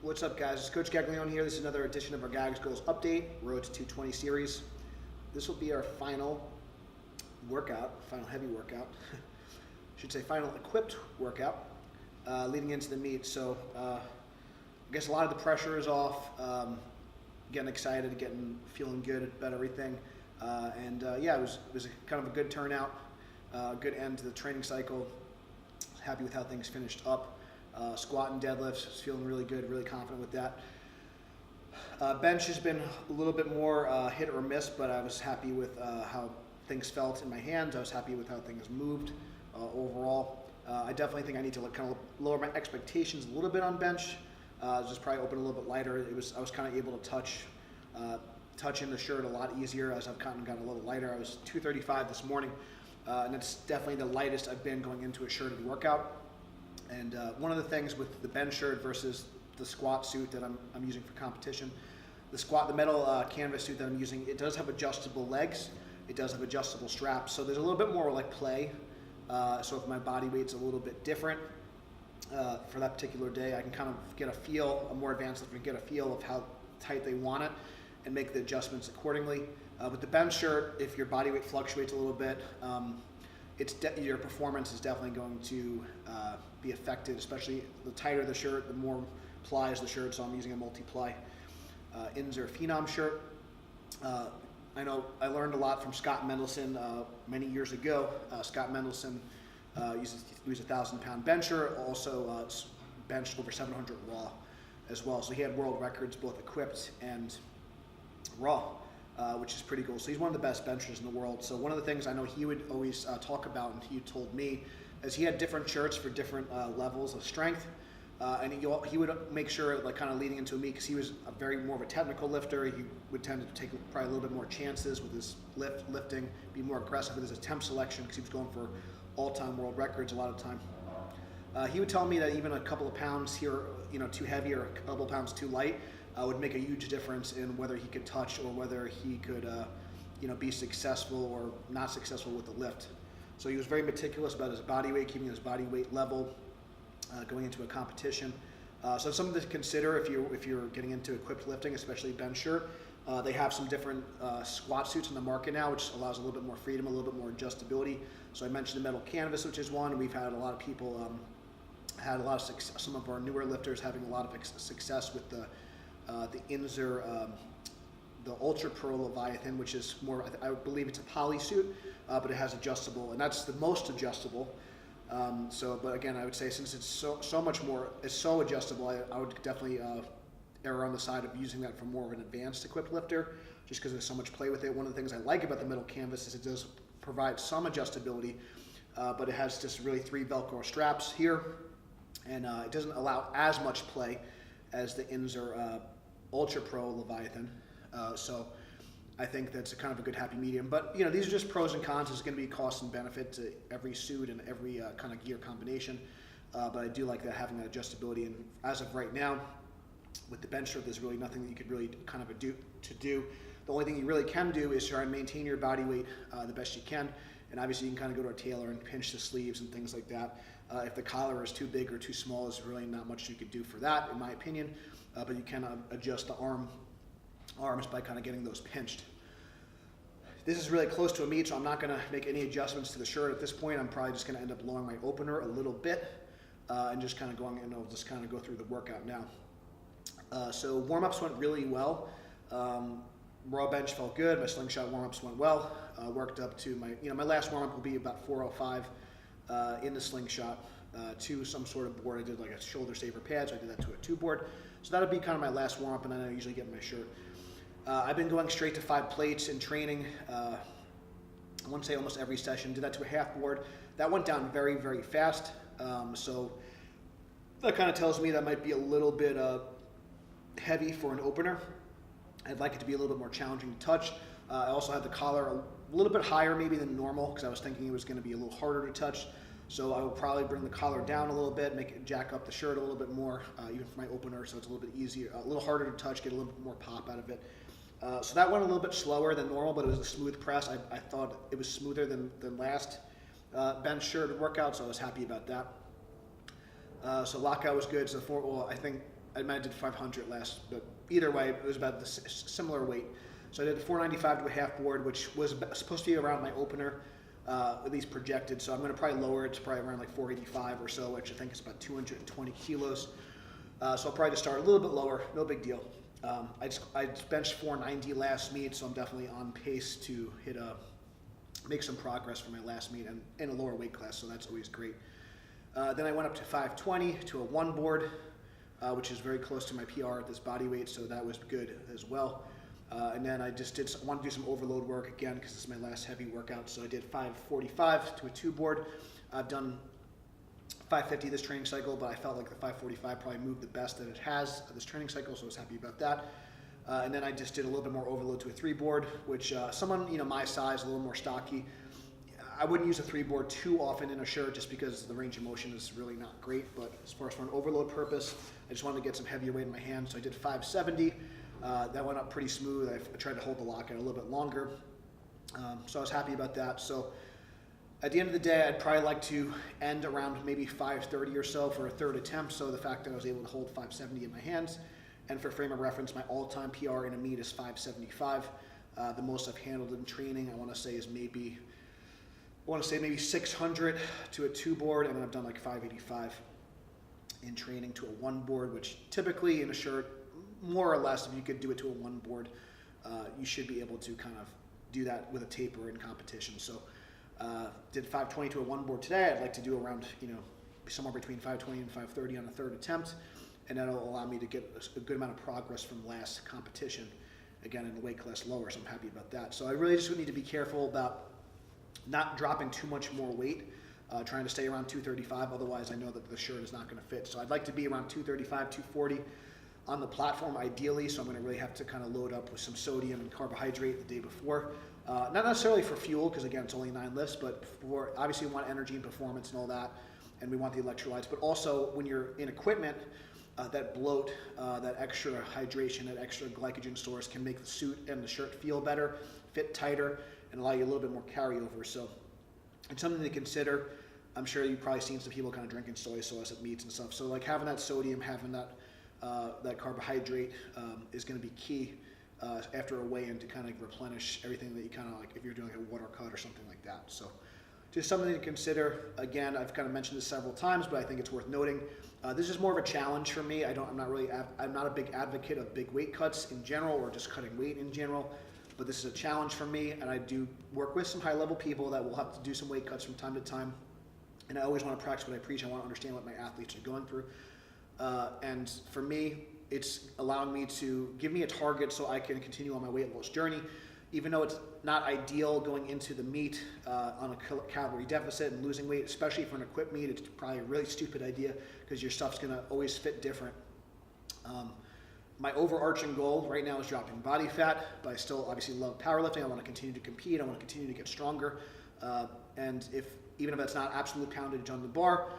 What's up, guys? It's Coach Gaglione here. This is another edition of our Gags Goals Update, Road to 220 series. This will be our final workout, final heavy workout. I should say final equipped workout leading into the meet. So I guess a lot of the pressure is off. Getting excited, feeling good about everything. Yeah, it was kind of a good turnout, good end to the training cycle. Happy with how things finished up. Squat and deadlifts, was feeling really good, really confident with that. Bench has been a little bit more hit or miss, but I was happy with how things felt in my hands. I was happy with how things moved overall. I definitely think I need to kind of lower my expectations a little bit on bench. Just probably open a little bit lighter. I was kind of able to touch in the shirt a lot easier as I've gotten a little lighter. I was 235 this morning, and it's definitely the lightest I've been going into a shirted workout. And one of the things with the bench shirt versus the squat suit that I'm using for competition, the metal canvas suit that I'm using, it does have adjustable legs. It does have adjustable straps. So there's a little bit more like play. So if my body weight's a little bit different for that particular day, I can kind of get a more advanced look and get a feel of how tight they want it and make the adjustments accordingly. With the bench shirt, if your body weight fluctuates a little bit, your performance is definitely going to be affected, especially the tighter the shirt, the more plies the shirt, so I'm using a multi-ply Inzer Phenom shirt. I know I learned a lot from Scott Mendelson many years ago. Scott Mendelson he was a 1,000-pound bencher, also benched over 700 raw as well, so he had world records both equipped and raw. Which is pretty cool. So he's one of the best benchers in the world. So one of the things I know he would always talk about, and he told me, is he had different shirts for different levels of strength. And he would make sure, like kind of leading into a meet, because he was more of a technical lifter, he would tend to take probably a little bit more chances with his lifting, be more aggressive with his attempt selection, because he was going for all-time world records a lot of the time. He would tell me that even a couple of pounds here, too heavy or a couple of pounds too light, would make a huge difference in whether he could touch or whether he could, be successful or not successful with the lift. So he was very meticulous about his body weight, keeping his body weight level going into a competition. So something to consider if you're getting into equipped lifting, especially bench shirt. They have some different squat suits in the market now, which allows a little bit more freedom, a little bit more adjustability. So I mentioned the metal canvas, which is one. We've had a lot of people success. Some of our newer lifters having a lot of success with the Inzer, the Ultra Pro Leviathan, which is more, I believe it's a poly suit, but it has adjustable, and that's the most adjustable. But again, I would say since it's so much more, it's so adjustable, I would definitely err on the side of using that for more of an advanced equipped lifter, just because there's so much play with it. One of the things I like about the metal canvas is it does provide some adjustability, but it has just really 3 Velcro straps here, and it doesn't allow as much play as the Inzer Ultra Pro Leviathan. So I think that's kind of a good happy medium. But these are just pros and cons. There's going to be cost and benefit to every suit and every kind of gear combination. But I do like that, having that adjustability. And as of right now, with the bench shirt, there's really nothing that you could really kind of do. The only thing you really can do is try and maintain your body weight the best you can. And obviously you can kind of go to a tailor and pinch the sleeves and things like that. If the collar is too big or too small, there's really not much you could do for that, in my opinion. But you can adjust the arms by kind of getting those pinched. This is really close to a meet, so I'm not going to make any adjustments to the shirt at this point. I'm probably just going to end up lowering my opener a little bit and just kind of going, and I'll just kind of go through the workout now. So warm-ups went really well. Raw bench felt good. My slingshot warm-ups went well. Worked up to my last warm-up will be about 405 in the slingshot to some sort of board. I did like a shoulder saver pad, so I did that to a 2 board. So that'll be kind of my last warm-up, and then I usually get in my shirt. I've been going straight to 5 plates in training. I want to say almost every session. Did that to a half board. That went down very, very fast. So that kind of tells me that might be a little bit heavy for an opener. I'd like it to be a little bit more challenging to touch. I also had the collar a little bit higher maybe than normal, because I was thinking it was going to be a little harder to touch. So I will probably bring the collar down a little bit, jack up the shirt a little bit more, even for my opener, so it's a little bit easier, a little harder to touch, get a little bit more pop out of it. So that went a little bit slower than normal, but it was a smooth press. I thought it was smoother than last bench shirt workout, so I was happy about that. So lockout was good. So I think I might have did 500 last, but either way, it was about the similar weight. So I did 495 to a half board, which was supposed to be around my opener, at least projected. So I'm going to probably lower it to probably around like 485 or so, which I think is about 220 kilos. So I'll probably just start a little bit lower, no big deal. I benched 490 last meet, so I'm definitely on pace to make some progress for my last meet and in a lower weight class, so that's always great. Then I went up to 520 to a one board, which is very close to my PR at this body weight, so that was good as well. And then I just wanted to do some overload work again because this is my last heavy workout, so I did 545 to a two board. I've done 550 this training cycle, but I felt like the 545 probably moved the best that it has this training cycle, so I was happy about that. And then I just did a little bit more overload to a three board, which someone my size, a little more stocky, I wouldn't use a three board too often in a shirt just because the range of motion is really not great. But as far as for an overload purpose, I just wanted to get some heavier weight in my hands, so I did 570. That went up pretty smooth. I tried to hold the lockout a little bit longer, so I was happy about that. So at the end of the day, I'd probably like to end around maybe 530 or so for a third attempt. So the fact that I was able to hold 570 in my hands, and for frame of reference, my all-time PR in a meet is 575. The most I've handled in training, I want to say, is maybe 600 to a two board, and then I've done like 585 in training to a one board, which typically in a shirt, more or less, if you could do it to a one board, you should be able to kind of do that with a taper in competition. So did 520 to a one board today. I'd like to do around, somewhere between 520 and 530 on a third attempt, and that'll allow me to get a good amount of progress from last competition, again in the weight class lower, so I'm happy about that. So I really just need to be careful about not dropping too much more weight, trying to stay around 235, otherwise I know that the shirt is not going to fit. So I'd like to be around 235, 240 on the platform ideally, so I'm going to really have to kind of load up with some sodium and carbohydrate the day before. Not necessarily for fuel, because again, it's only 9 lifts, but for, obviously we want energy and performance and all that, and we want the electrolytes, but also when you're in equipment, that bloat, that extra hydration, that extra glycogen stores can make the suit and the shirt feel better, fit tighter, and allow you a little bit more carryover. So it's something to consider. I'm sure you've probably seen some people kind of drinking soy sauce at meets and stuff. So like having that sodium, having that carbohydrate is going to be key after a weigh-in to kind of replenish everything that you kind of like if you're doing a water cut or something like that. So just something to consider. Again, I've kind of mentioned this several times, but I think it's worth noting. This is more of a challenge for me. I'm not a big advocate of big weight cuts in general or just cutting weight in general, but this is a challenge for me, and I do work with some high-level people that will have to do some weight cuts from time to time, and I always want to practice what I preach. I want to understand what my athletes are going through, and for me, it's allowing me to give me a target so I can continue on my weight loss journey, even though it's not ideal going into the meet on a calorie deficit and losing weight, especially for an equipped meet. It's probably a really stupid idea because your stuff's going to always fit different. My overarching goal right now is dropping body fat, but I still obviously love powerlifting. I want to continue to compete. I want to continue to get stronger. And even if that's not absolute poundage on the bar,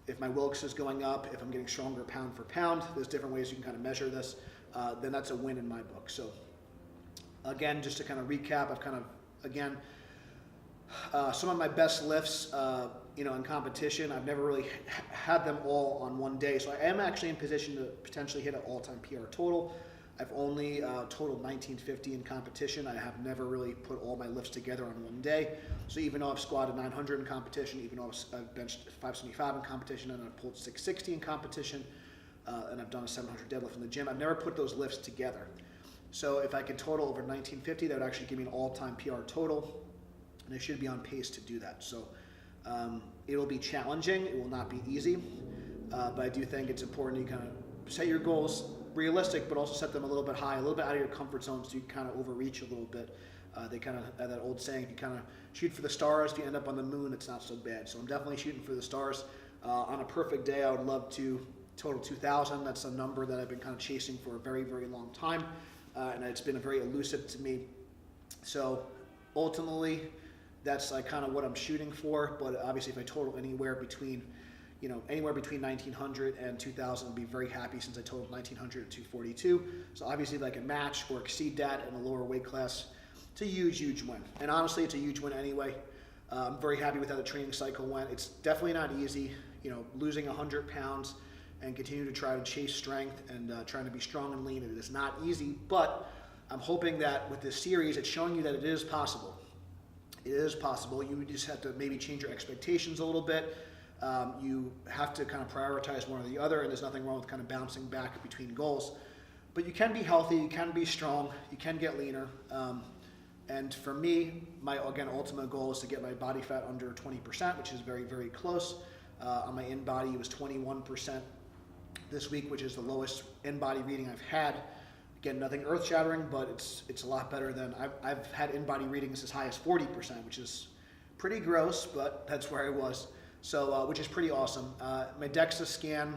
if my Wilks is going up, if I'm getting stronger pound for pound, there's different ways you can kind of measure this, then that's a win in my book. So again, just to kind of recap, I've kind of, again, some of my best lifts, in competition, I've never really had them all on one day. So I am actually in position to potentially hit an all-time PR total. I've only totaled 1950 in competition. I have never really put all my lifts together on one day. So even though I've squatted 900 in competition, even though I've benched 575 in competition, and I've pulled 660 in competition, and I've done a 700 deadlift in the gym, I've never put those lifts together. So if I could total over 1950, that would actually give me an all-time PR total, and I should be on pace to do that. So it'll be challenging. It will not be easy, but I do think it's important to kind of set your goals realistic, but also set them a little bit high, a little bit out of your comfort zone, so you kind of overreach a little bit. They kind of that old saying: if you kind of shoot for the stars, if you end up on the moon, it's not so bad. So I'm definitely shooting for the stars. On a perfect day, I would love to total 2,000. That's a number that I've been kind of chasing for a very, very long time, and it's been very elusive to me. So ultimately, that's like kind of what I'm shooting for. But obviously, if I total anywhere between 1900 and 2000, I'd be very happy, since I totaled 1900 at 242. So obviously, if I can match or exceed that in a lower weight class, it's a huge, huge win. And honestly, it's a huge win anyway. I'm very happy with how the training cycle went. It's definitely not easy, losing 100 pounds and continue to try to chase strength and trying to be strong and lean. It is not easy, but I'm hoping that with this series, it's showing you that it is possible. It is possible. You just have to maybe change your expectations a little bit. You have to kind of prioritize one or the other, and there's nothing wrong with kind of bouncing back between goals. But you can be healthy, you can be strong, you can get leaner. And for me, my, again, ultimate goal is to get my body fat under 20%, which is very, very close. On my in-body, it was 21% this week, which is the lowest in-body reading I've had. Again, nothing earth-shattering, but it's a lot better than, I've had in-body readings as high as 40%, which is pretty gross, but that's where I was. So, which is pretty awesome. My DEXA scan,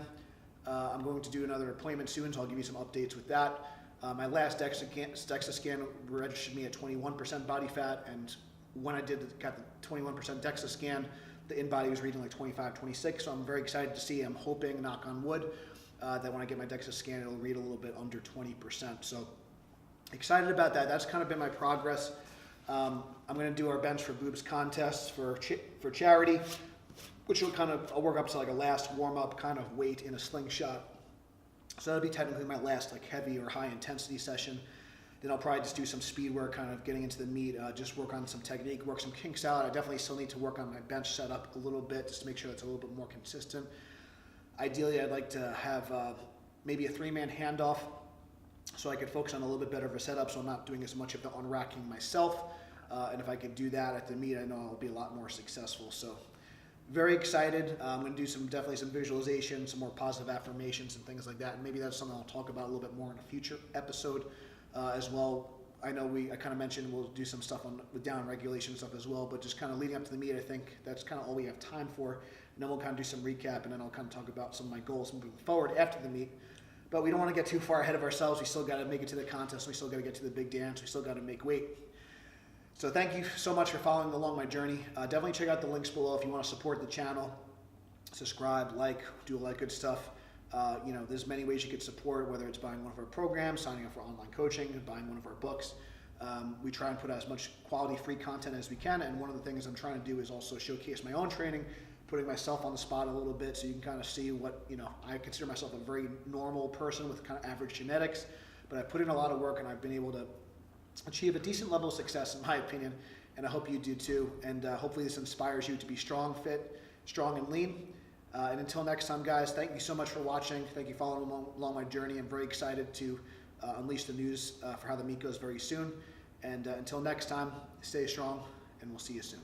I'm going to do another appointment soon, so I'll give you some updates with that. My last DEXA scan registered me at 21% body fat, and when I got the 21% DEXA scan, the in-body was reading like 25, 26, so I'm very excited to see. I'm hoping, knock on wood, that when I get my DEXA scan, it'll read a little bit under 20%. So excited about that. That's kind of been my progress. I'm going to do our bench for boobs contests for charity, which will I'll work up to like a last warm-up kind of weight in a slingshot. So that'll be technically my last like heavy or high intensity session. Then I'll probably just do some speed work, kind of getting into the meat, just work on some technique, work some kinks out. I definitely still need to work on my bench setup a little bit just to make sure that's a little bit more consistent. Ideally, I'd like to have maybe a 3-man handoff so I could focus on a little bit better of a setup, so I'm not doing as much of the unracking myself. And if I could do that at the meet, I know I'll be a lot more successful. So very excited. I'm going to do definitely some visualization, some more positive affirmations and things like that. And maybe that's something I'll talk about a little bit more in a future episode as well. I know I kind of mentioned we'll do some stuff with down regulation stuff as well, but just kind of leading up to the meet, I think that's kind of all we have time for. And then we'll kind of do some recap, and then I'll kind of talk about some of my goals moving forward after the meet. But we don't want to get too far ahead of ourselves. We still got to make it to the contest. We still got to get to the big dance. We still got to make weight. So thank you so much for following along my journey. Definitely check out the links below if you want to support the channel. Subscribe, like, do all that good stuff. There's many ways you could support, whether it's buying one of our programs, signing up for online coaching, buying one of our books. We try and put out as much quality free content as we can, and one of the things I'm trying to do is also showcase my own training, putting myself on the spot a little bit so you can kind of see what, I consider myself a very normal person with kind of average genetics, but I put in a lot of work and I've been able to achieve a decent level of success in my opinion, and I hope you do too. And hopefully this inspires you to be strong, fit, strong and lean. And until next time, guys, thank you so much for watching. Thank you for following along my journey. I'm very excited to unleash the news for how the meet goes very soon. And until next time, stay strong, and we'll see you soon.